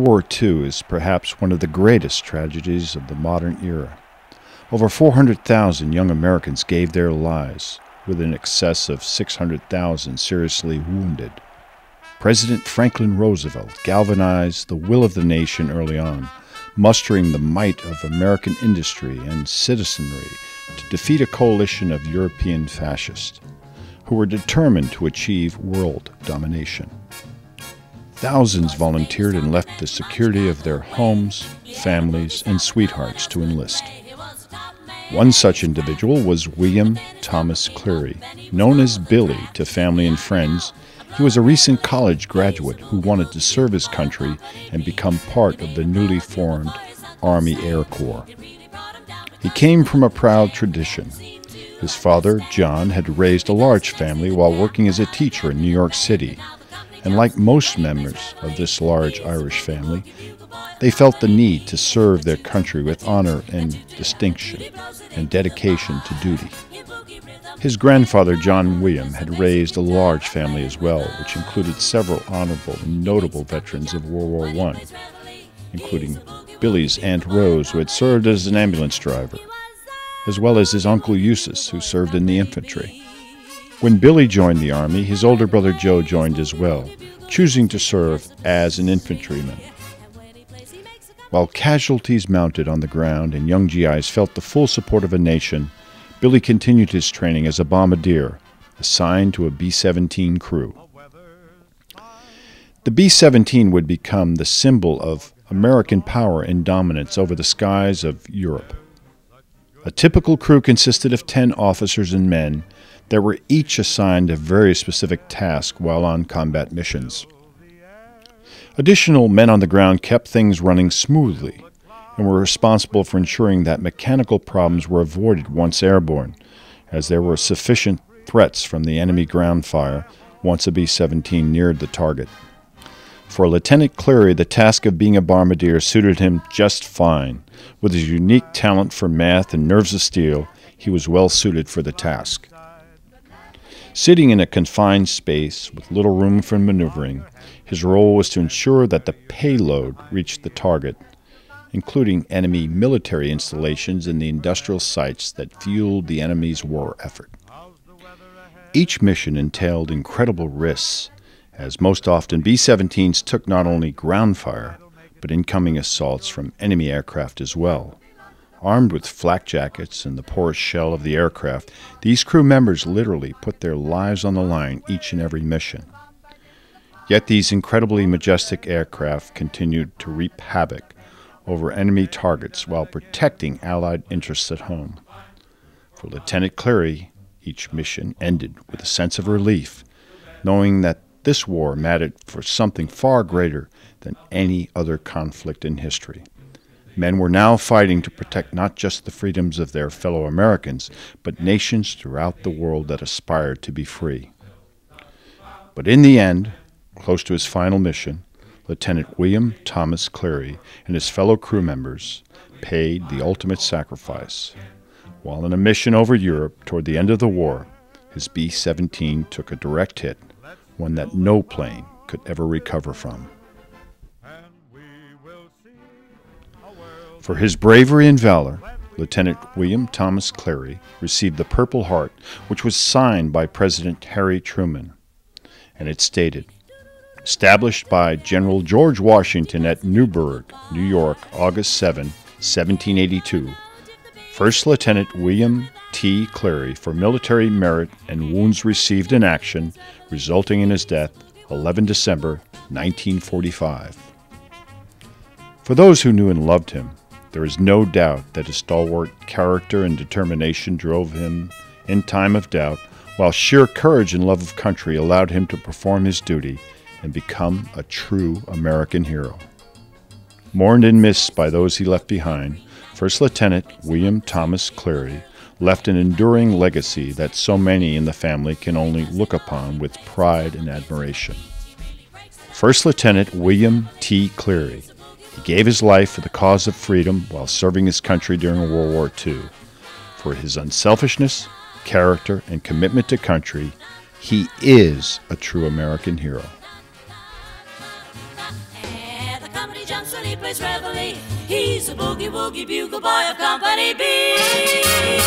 War II is perhaps one of the greatest tragedies of the modern era. Over 400,000 young Americans gave their lives, with in excess of 600,000 seriously wounded. President Franklin Roosevelt galvanized the will of the nation early on, mustering the might of American industry and citizenry to defeat a coalition of European fascists who were determined to achieve world domination. Thousands volunteered and left the security of their homes, families, and sweethearts to enlist. One such individual was William Thomas Cleary, known as Billy to family and friends. He was a recent college graduate who wanted to serve his country and become part of the newly formed Army Air Corps. He came from a proud tradition. His father, John, had raised a large family while working as a teacher in New York City, and like most members of this large Irish family, they felt the need to serve their country with honor and distinction and dedication to duty. His grandfather, John William, had raised a large family as well, which included several honorable and notable veterans of World War I, including Billy's Aunt Rose, who had served as an ambulance driver, as well as his Uncle Eustace, who served in the infantry. When Billy joined the Army, his older brother Joe joined as well, choosing to serve as an infantryman. While casualties mounted on the ground and young GIs felt the full support of a nation, Billy continued his training as a bombardier, assigned to a B-17 crew. The B-17 would become the symbol of American power and dominance over the skies of Europe. A typical crew consisted of 10 officers and men that were each assigned a very specific task while on combat missions. Additional men on the ground kept things running smoothly and were responsible for ensuring that mechanical problems were avoided once airborne, as there were sufficient threats from the enemy ground fire once a B-17 neared the target. For Lieutenant Cleary, the task of being a bombardier suited him just fine. With his unique talent for math and nerves of steel, he was well suited for the task. Sitting in a confined space with little room for maneuvering, his role was to ensure that the payload reached the target, including enemy military installations and the industrial sites that fueled the enemy's war effort. Each mission entailed incredible risks, as most often B-17s took not only ground fire, but incoming assaults from enemy aircraft as well. Armed with flak jackets and the porous shell of the aircraft, these crew members literally put their lives on the line each and every mission. Yet these incredibly majestic aircraft continued to reap havoc over enemy targets while protecting Allied interests at home. For Lieutenant Cleary, each mission ended with a sense of relief, knowing that this war mattered for something far greater than any other conflict in history. Men were now fighting to protect not just the freedoms of their fellow Americans, but nations throughout the world that aspired to be free. But in the end, close to his final mission, Lieutenant William Thomas Cleary and his fellow crew members paid the ultimate sacrifice. While on a mission over Europe toward the end of the war, his B-17 took a direct hit, one that no plane could ever recover from. For his bravery and valor, Lieutenant William Thomas Cleary received the Purple Heart, which was signed by President Harry Truman. And it stated, "Established by General George Washington at Newburgh, New York, August 7, 1782, First Lieutenant William T. Cleary for military merit and wounds received in action, resulting in his death, 11 December 1945. For those who knew and loved him, there is no doubt that his stalwart character and determination drove him in time of doubt, while sheer courage and love of country allowed him to perform his duty and become a true American hero. Mourned and missed by those he left behind, First Lieutenant William Thomas Cleary left an enduring legacy that so many in the family can only look upon with pride and admiration. First Lieutenant William T. Cleary. He gave his life for the cause of freedom while serving his country during World War II. For his unselfishness, character, and commitment to country, he is a true American hero. jumps when he plays reveille. He's a boogie-woogie bugle boy of Company B.